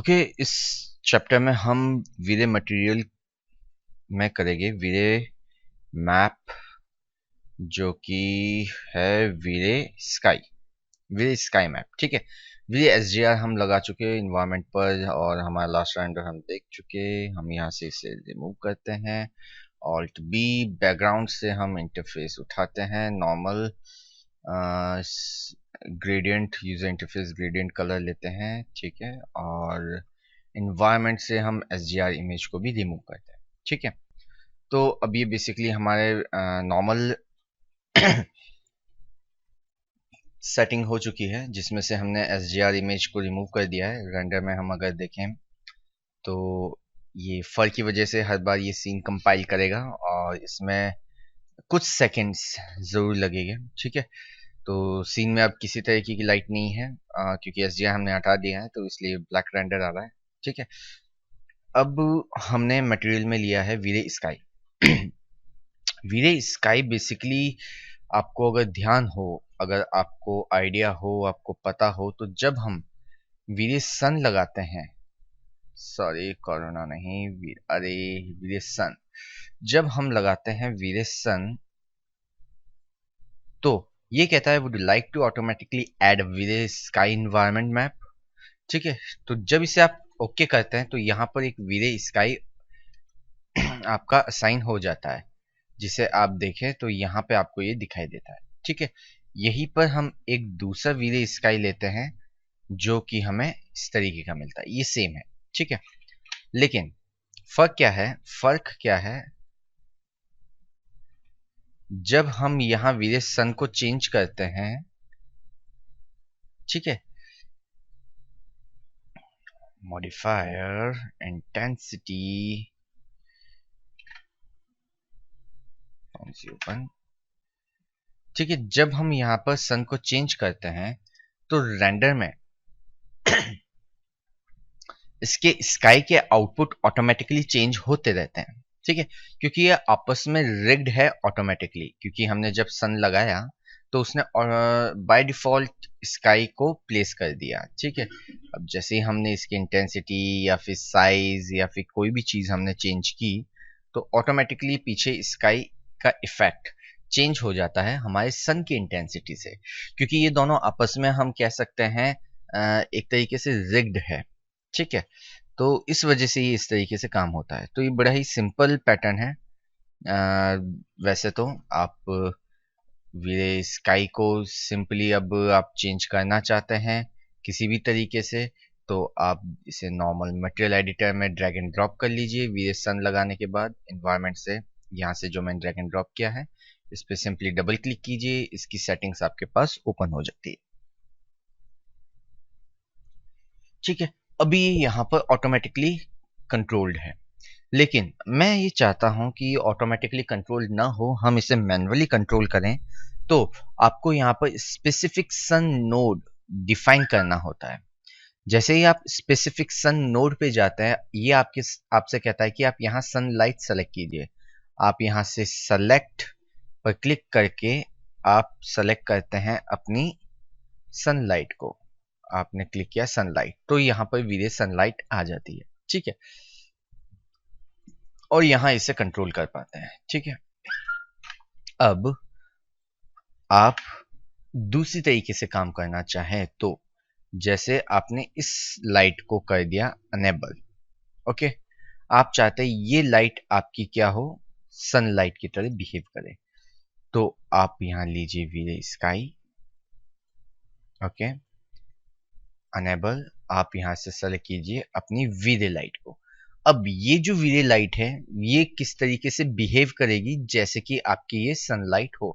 Okay, इस chapter में हम वीरे मटेरियल में करेंगे वीरे मैप, जो कि है वीरे स्काई मैप। ठीक है, वीरे एसजीआर हम लगा चुके हैं इन्वायरमेंट पर, और हमारा लास्ट रेंडर हम देख चुके। हम यहाँ से इसे रिमूव करते हैं। ऑल्ट बी, बैकग्राउंड से हम इंटरफेस उठाते हैं, normal gradient, user interface gradient colour लेते हैं। ठीक है, और इन्वायरमेंट से हम एसजीआर इमेज को भी रिमूव करते हैं। ठीक है, तो अब ये बेसिकली हमारे नॉर्मल सेटिंग हो चुकी है, जिसमें से हमने एसजीआर इमेज को रिमूव कर दिया है। रेंडर में हम अगर देखें तो ये फर की वजह से हर बार ये सीन कंपाइल करेगा, और इसमें कुछ सेकंड्स ज़रूर लगेंगे। ठीक है, तो सीन में अब किसी तरीके की लाइट नहीं है, क्योंकि एसजीआर हमने हटा दिया है, तो इसलिए ब्लैक रेंडर आ रहा है। ठीक है, अब हमने मटेरियल में लिया है वीरे स्काई। वीरे स्काई बेसिकली आपको अगर ध्यान हो, अगर आपको आइडिया हो, आपको पता हो, तो जब हम वीरे सन लगाते हैं, सॉरी कोरोना नहीं, अरे वीरे सन, जब हम लगाते हैं वीरे सन, तो ये कहता है would like to automatically add V Ray sky environment map. ठीक है, तो जब इसे आप ओके करते हैं, तो यहाँ पर एक वीरे स्काई आपका असाइन हो जाता है, जिसे आप देखें तो यहाँ पे आपको ये दिखाई देता है। ठीक है, यहीं पर हम एक दूसरा वीरे स्काई लेते हैं, जो कि हमें इस तरीके का मिलता है। ये सेम है। ठीक है, लेकिन फर्क क्या है, जब हम यहाँ वीरे सन को चेंज करते हैं, ठीक है, मॉडिफायर इंटेंसिटी ओपन। ठीक है, जब हम यहाँ पर सन को चेंज करते हैं, तो रेंडर में इसके स्काई के आउटपुट ऑटोमेटिकली चेंज होते रहते हैं। ठीक है, क्योंकि ये आपस में रिग्ड है ऑटोमेटिकली, क्योंकि हमने जब सन लगाया तो उसने बाय डिफॉल्ट स्काई को प्लेस कर दिया। ठीक है, अब जैसे ही हमने इसकी इंटेंसिटी या फिर साइज या फिर कोई भी चीज हमने चेंज की, तो ऑटोमेटिकली पीछे स्काई का इफेक्ट चेंज हो जाता है हमारे सन की इंटेंसिटी से, क्योंकि ये दोनों आपस में हम कह सकते हैं एक तरीके से रिग्ड है। ठीक है, तो इस वजह से ये इस तरीके से काम होता है। तो ये बड़ा ही सिंपल पैटर्न है। वैसे तो आप वीरे स्काई को सिंपली अब आप चेंज करना चाहते हैं किसी भी तरीके से, तो आप इसे नॉर्मल मटेरियल एडिटर में ड्रैग एंड ड्रॉप कर लीजिए। वीरे सन लगाने के बाद इन्वायरमेंट से यहाँ से जो मैंने ड्रैग एंड ड्रॉप किया है, इस पर सिंपली डबल क्लिक कीजिए, इसकी सेटिंग्स आपके पास ओपन हो जाती है। ठीक है, अभी यहाँ पर ऑटोमेटिकली कंट्रोल्ड है, लेकिन मैं ये चाहता हूं कि ऑटोमेटिकली कंट्रोल ना हो, हम इसे मैन्युअली कंट्रोल करें। तो आपको यहाँ पर स्पेसिफिक सन नोड डिफाइन करना होता है। जैसे ही आप स्पेसिफिक सन नोड पे जाते हैं, ये आपसे कहता है कि आप यहाँ सनलाइट सेलेक्ट कीजिए। आप यहाँ से सेलेक्ट पर क्लिक करके आप सेलेक्ट करते हैं अपनी सनलाइट को। आपने क्लिक किया सनलाइट, तो यहाँ पर वीरे सनलाइट आ जाती है। ठीक है, और यहाँ इसे कंट्रोल कर पाते हैं। ठीक है, अब आप दूसरी तरीके से काम करना चाहें, तो जैसे आपने इस लाइट को कर दिया अनेबल। ओके, आप चाहते हैं ये लाइट आपकी क्या हो, सनलाइट की तरह बिहेव करे, तो आप यहाँ लीजिए वीरे स्काई। ओके, अनेबल, आप यहाँ से सेलेक्ट कीजिए अपनी वीरे लाइट को। अब ये जो वीरे लाइट है, ये किस तरीके से बिहेव करेगी, जैसे कि आपकी ये सनलाइट हो।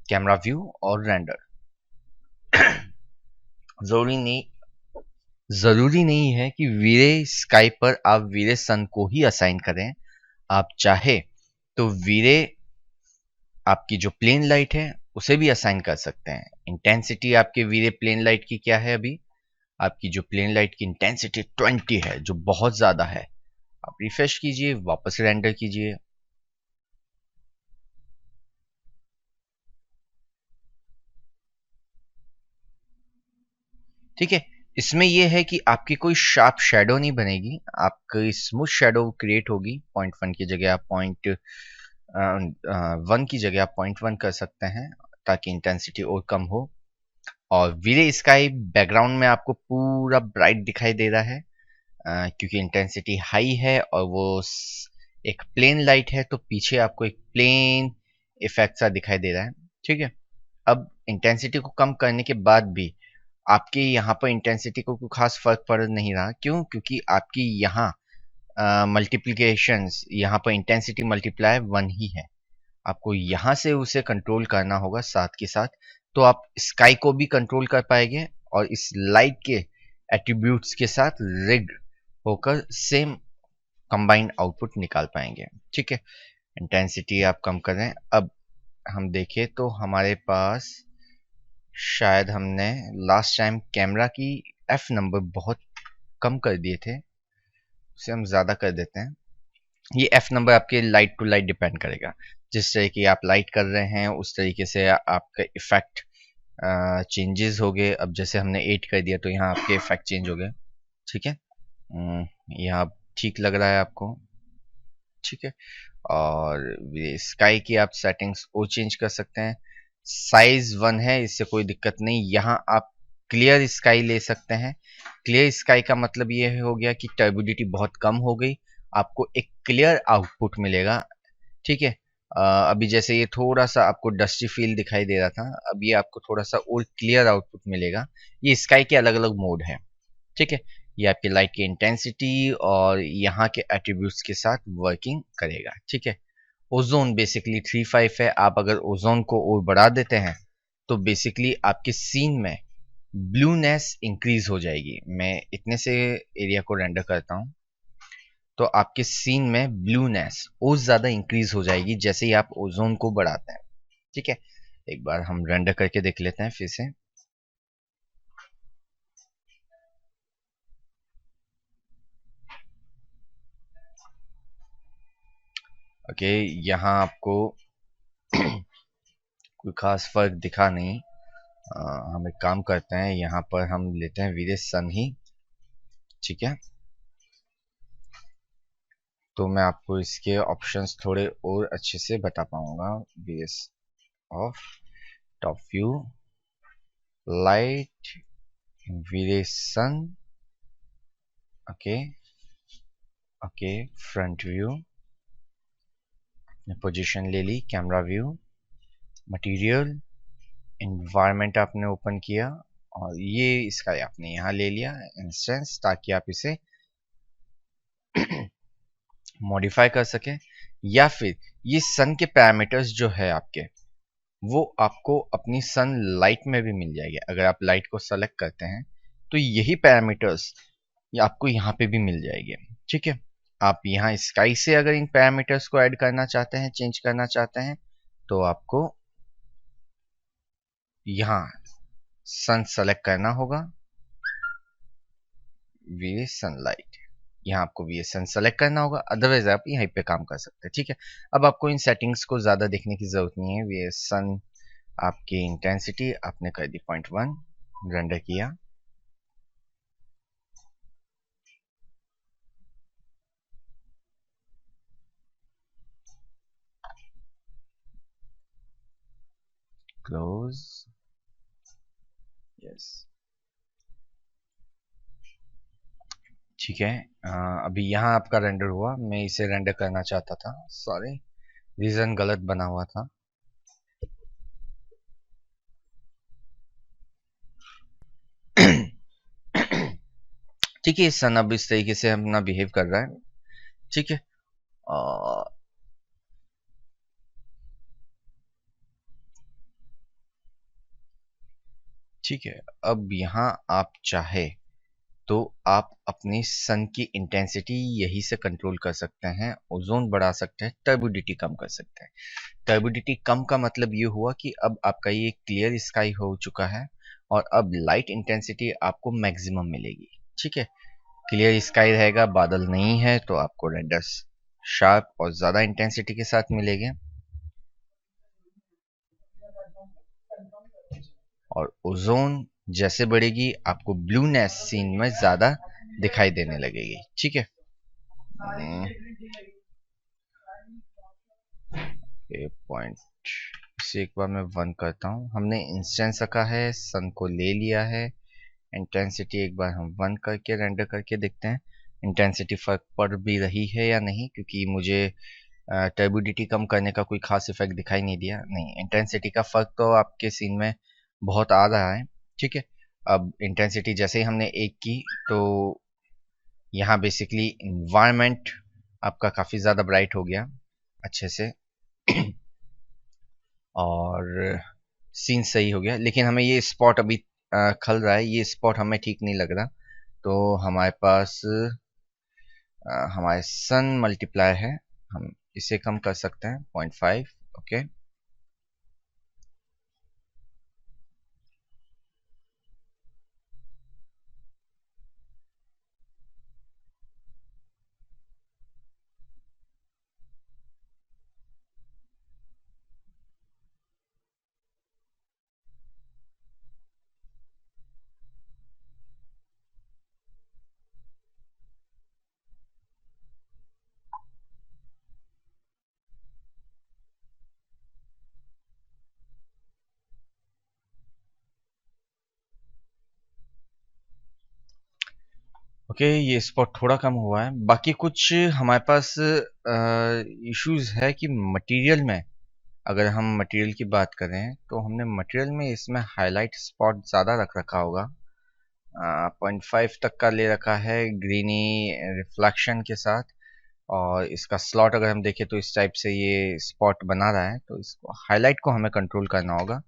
कैमरा व्यू और रेंडर। जरूरी नहीं जरूरी नहीं है कि वीरे स्काई पर आप वीरे सन को ही असाइन करें। आप चाहे तो वीरे आपकी जो प्लेन लाइट है उसे भी असाइन कर सकते हैं। इंटेंसिटी आपके वीरे प्लेन लाइट की क्या है, अभी आपकी जो प्लेन लाइट की इंटेंसिटी 20 है, जो बहुत ज्यादा है। आप रिफ्रेश कीजिए, वापस रेंडर कीजिए। ठीक है, इसमें यह है कि आपकी कोई शार्प शेडो नहीं बनेगी, आपकी स्मूथ शेडो क्रिएट होगी। 0.1 की जगह आप 0.1 की जगह आप 0.1 कर सकते हैं ताकि इंटेंसिटी और कम हो। और वीरे स्काई बैकग्राउंड में आपको पूरा ब्राइट दिखाई दे रहा है क्योंकि इंटेंसिटी हाई है और वो एक प्लेन लाइट है, तो पीछे आपको एक प्लेन इफेक्ट सा दिखाई दे रहा है। ठीक है, अब इंटेंसिटी को कम करने के बाद भी आपके यहाँ पर इंटेंसिटी को कोई खास फर्क पड़ नहीं रहा। क्यों? क्योंकि आपकी यहाँ मल्टीप्लीकेशंस, यहाँ पर इंटेंसिटी मल्टीप्लाई 1 ही है। आपको यहाँ से उसे कंट्रोल करना होगा साथ के साथ, तो आप स्काई को भी कंट्रोल कर पाएंगे और इस लाइट के एट्रीब्यूट्स के साथ रिग्ड होकर सेम कंबाइंड आउटपुट निकाल पाएंगे। ठीक है, इंटेंसिटी आप कम कर रहे हैं। अब हम देखें तो हमारे पास शायद हमने लास्ट टाइम कैमरा की एफ नंबर बहुत कम कर दिए थे, उसे हम ज़्यादा कर देते हैं। ये एफ नंबर आपके लाइट टू लाइट डिपेंड करेगा, जिस तरह की आप लाइट कर रहे हैं उस तरीके से आपका इफेक्ट चेंजेस हो गए। अब जैसे हमने 8 कर दिया तो यहाँ आपके इफेक्ट चेंज हो गए। ठीक है, यहाँ ठीक लग रहा है आपको। ठीक है, और स्काई की आप सेटिंग्स और चेंज कर सकते हैं। साइज 1 है, इससे कोई दिक्कत नहीं। यहाँ आप क्लियर स्काई ले सकते हैं। क्लियर स्काई का मतलब ये हो गया कि टर्बिडिटी बहुत कम हो गई, आपको एक क्लियर आउटपुट मिलेगा। ठीक है, अभी जैसे ये थोड़ा सा आपको डस्टी फील दिखाई दे रहा था, अब ये आपको थोड़ा सा और क्लियर आउटपुट मिलेगा। ये स्काई के अलग अलग मोड है। ठीक है, ये आपके लाइट की इंटेंसिटी और यहाँ के एट्रीब्यूट्स के साथ वर्किंग करेगा। ठीक है, ओजोन बेसिकली 3.5 है। आप अगर ओजोन को और बढ़ा देते हैं तो बेसिकली आपके सीन में ब्लूनेस इंक्रीज हो जाएगी। मैं इतने से एरिया को रेंडर करता हूँ तो आपके सीन में ब्लूनेस और ज़्यादा इंक्रीज हो जाएगी जैसे ही आप ओजोन को बढ़ाते हैं। ठीक है, एक बार हम रेंडर करके देख लेते हैं फिर से। ओके, यहाँ आपको कोई खास फर्क दिखा नहीं। हम एक काम करते हैं, यहाँ पर हम लेते हैं वीरे सन ही। ठीक है, तो मैं आपको इसके ऑप्शंस थोड़े और अच्छे से बता पाऊंगा। Base of top view, light, V Ray sun, okay okay, front view, position ले ली, कैमरा व्यू, मटेरियल, इन्वायरमेंट आपने ओपन किया और ये इसका आपने यहाँ ले लिया इंस्टेंस, ताकि आप इसे मॉडिफाई कर सकें। या फिर ये सन के पैरामीटर्स जो है आपके, वो आपको अपनी सन लाइट में भी मिल जाएगी। अगर आप लाइट को सेलेक्ट करते हैं तो यही पैरामीटर्स आपको यहाँ पे भी मिल जाएंगे। ठीक है, आप यहाँ स्काई से अगर इन पैरामीटर्स को ऐड करना चाहते हैं, चेंज करना चाहते हैं, तो आपको यहाँ सन सेलेक्ट करना होगा, वी सनलाइट, यहाँ आपको VSN सेलेक्ट करना होगा। अदरवाइज आप यहीं पे काम कर सकते हैं। ठीक है, अब आपको इन सेटिंग्स को ज़्यादा देखने की ज़रूरत नहीं है। VSN आपकी इंटेंसिटी आपने कर दी 0.1, रेंडर किया, क्लोज, यस। ठीक है, अभी यहाँ आपका रेंडर हुआ, मैं इसे रेंडर करना चाहता था, सॉरी रीजन गलत बना हुआ था। ठीक है, सन अब इस तरीके से अपना बिहेव कर रहा है। ठीक है, ठीक है, अब यहाँ आप चाहे तो आप अपनी सन की इंटेंसिटी यही से कंट्रोल कर सकते हैं, ओजोन बढ़ा सकते हैं, टर्बिडिटी कम कर सकते हैं। टर्बिडिटी कम का मतलब ये हुआ कि अब आपका ये क्लियर स्काई हो चुका है और अब लाइट इंटेंसिटी आपको मैक्सिमम मिलेगी। ठीक है, क्लियर स्काई रहेगा, बादल नहीं है, तो आपको रेंडर्स शार्प और ज़्यादा इंटेंसिटी के साथ मिलेंगे। और ओजोन जैसे बढ़ेगी आपको ब्लूनेस सीन में ज़्यादा दिखाई देने लगेगी। ठीक है, ये पॉइंट इसे एक बार मैं 1 करता हूँ। हमने इंस्टेंस रखा है, सन को ले लिया है। इंटेंसिटी एक बार हम 1 करके रेंडर करके देखते हैं इंटेंसिटी फर्क पड़ भी रही है या नहीं, क्योंकि मुझे टर्बुडिटी कम करने का कोई खास इफेक्ट दिखाई नहीं दिया। नहीं, इंटेंसिटी का फर्क तो आपके सीन में बहुत आ रहा है। ठीक है, अब इंटेंसिटी जैसे ही हमने 1 की तो यहाँ बेसिकली इन्वायरमेंट आपका काफ़ी ज़्यादा ब्राइट हो गया अच्छे से और सीन सही हो गया। लेकिन हमें ये स्पॉट अभी खल रहा है, ये स्पॉट हमें ठीक नहीं लग रहा। तो हमारे पास हमारे सन मल्टीप्लाई है, हम इसे कम कर सकते हैं 0.5। ओके, ओके, ये स्पॉट थोड़ा कम हुआ है। बाकी कुछ हमारे पास इश्यूज है कि मटेरियल में, अगर हम मटेरियल की बात करें तो हमने मटेरियल में इसमें हाईलाइट स्पॉट ज़्यादा रख रखा होगा। 0.5 तक का ले रखा है ग्रीनी रिफ्लेक्शन के साथ। और इसका स्लॉट अगर हम देखें तो इस टाइप से ये स्पॉट बना रहा है, तो इसको हाईलाइट को हमें कंट्रोल करना होगा।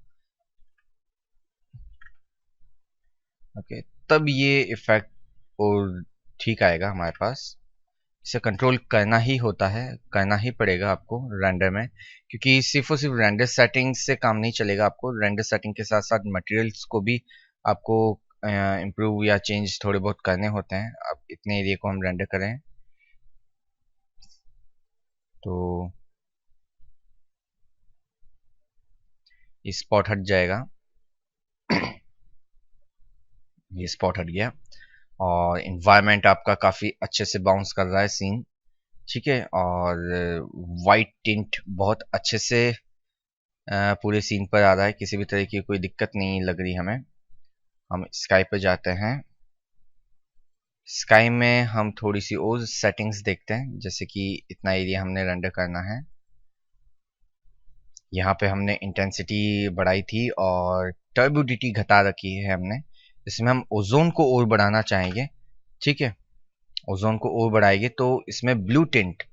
ओके, तब ये इफेक्ट और ठीक आएगा हमारे पास। इसे कंट्रोल करना ही होता है, करना ही पड़ेगा आपको रेंडर में, क्योंकि सिर्फ और सिर्फ रेंडर सेटिंग से काम नहीं चलेगा। आपको रेंडर सेटिंग के साथ साथ मटेरियल्स को भी आपको इम्प्रूव या चेंज थोड़े बहुत करने होते हैं। अब इतने एरिया को हम रेंडर करें तो ये स्पॉट हट जाएगा। ये स्पॉट हट गया और इन्वायरमेंट आपका काफ़ी अच्छे से बाउंस कर रहा है सीन। ठीक है, और वाइट टिंट बहुत अच्छे से पूरे सीन पर आ रहा है, किसी भी तरह की कोई दिक्कत नहीं लग रही हमें। हम स्काई पे जाते हैं। स्काई में हम थोड़ी सी और सेटिंग्स देखते हैं, जैसे कि इतना एरिया हमने रेंडर करना है। यहाँ पे हमने इंटेंसिटी बढ़ाई थी और टर्बुडिटी घटा रखी है हमने। इसमें हम ओजोन को और बढ़ाना चाहेंगे। ठीक है, ओजोन को और बढ़ाएंगे तो इसमें ब्लू टिंट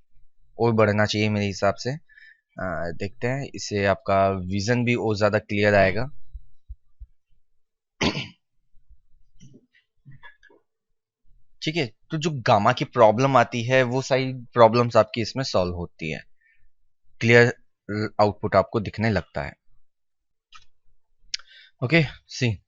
और बढ़ना चाहिए मेरे हिसाब से। देखते हैं, इससे आपका विजन भी और ज़्यादा क्लियर आएगा। ठीक है, तो जो गामा की प्रॉब्लम आती है वो सारी प्रॉब्लम्स आपकी इसमें सॉल्व होती है, क्लियर आउटपुट आपको दिखने लगता है। ओके, सी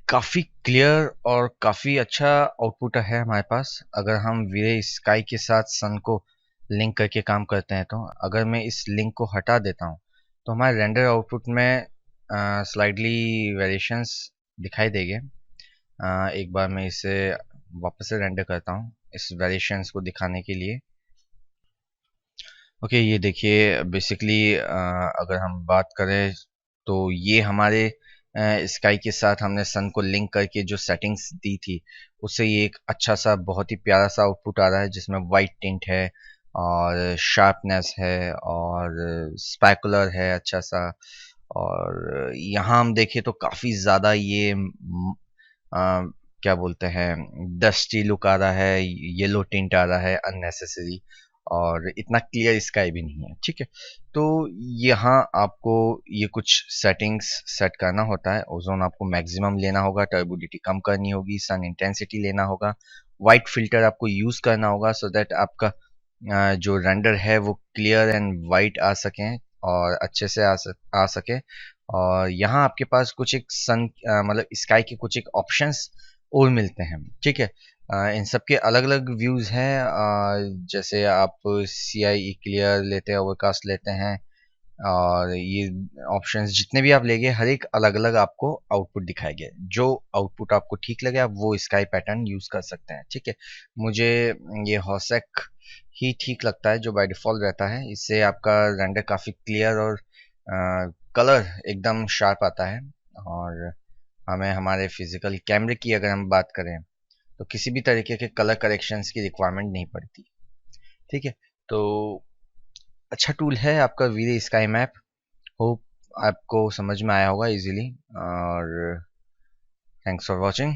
काफ़ी क्लियर और काफ़ी अच्छा आउटपुट है हमारे पास। अगर हम वीरे स्काई के साथ सन को लिंक करके काम करते हैं, तो अगर मैं इस लिंक को हटा देता हूँ तो हमारे रेंडर आउटपुट में स्लाइडली वेरिएशंस दिखाई देंगे। एक बार मैं इसे वापस से रेंडर करता हूँ इस वेरिएशंस को दिखाने के लिए। ओके, ये देखिए बेसिकली अगर हम बात करें तो ये हमारे स्काई के साथ हमने सन को लिंक करके जो सेटिंग्स दी थी उससे ये एक अच्छा सा बहुत ही प्यारा सा आउटपुट आ रहा है, जिसमें वाइट टिंट है और शार्पनेस है और स्पेकुलर है अच्छा सा। और यहाँ हम देखें तो काफ़ी ज़्यादा ये क्या बोलते हैं, डस्टी लुक आ रहा है, येलो टिंट आ रहा है अननेसेसरी, और इतना क्लियर स्काई भी नहीं है। ठीक है, तो यहाँ आपको ये कुछ सेटिंग्स सेट करना होता है। ओजोन आपको मैक्सिमम लेना होगा, टर्बुडिटी कम करनी होगी, सन इंटेंसिटी लेना होगा, वाइट फिल्टर आपको यूज करना होगा सो दैट आपका जो रेंडर है वो क्लियर एंड वाइट आ सकें और अच्छे से आ सके। और यहाँ आपके पास कुछ एक सन मतलब स्काई के कुछ एक ऑप्शंस और मिलते हैं। ठीक है, इन सब के अलग अलग व्यूज़ हैं। जैसे आप CIE क्लियर लेते हैं, ओवरकास्ट लेते हैं, और ये ऑप्शंस जितने भी आप लेंगे हर एक अलग अलग आपको आउटपुट दिखाएंगे। जो आउटपुट आपको ठीक लगे आप वो स्काई पैटर्न यूज कर सकते हैं। ठीक है, मुझे ये हॉसेक ही ठीक लगता है जो बाय डिफॉल्ट रहता है। इससे आपका रेंडर काफ़ी क्लियर और कलर एकदम शार्प आता है। और हमें हमारे फिजिकल कैमरे की अगर हम बात करें तो किसी भी तरीके के कलर करेक्शंस की रिक्वायरमेंट नहीं पड़ती। ठीक है, तो अच्छा टूल है आपका वीरे स्काई मैप। होप आपको समझ में आया होगा इजीली। और थैंक्स फॉर वॉचिंग।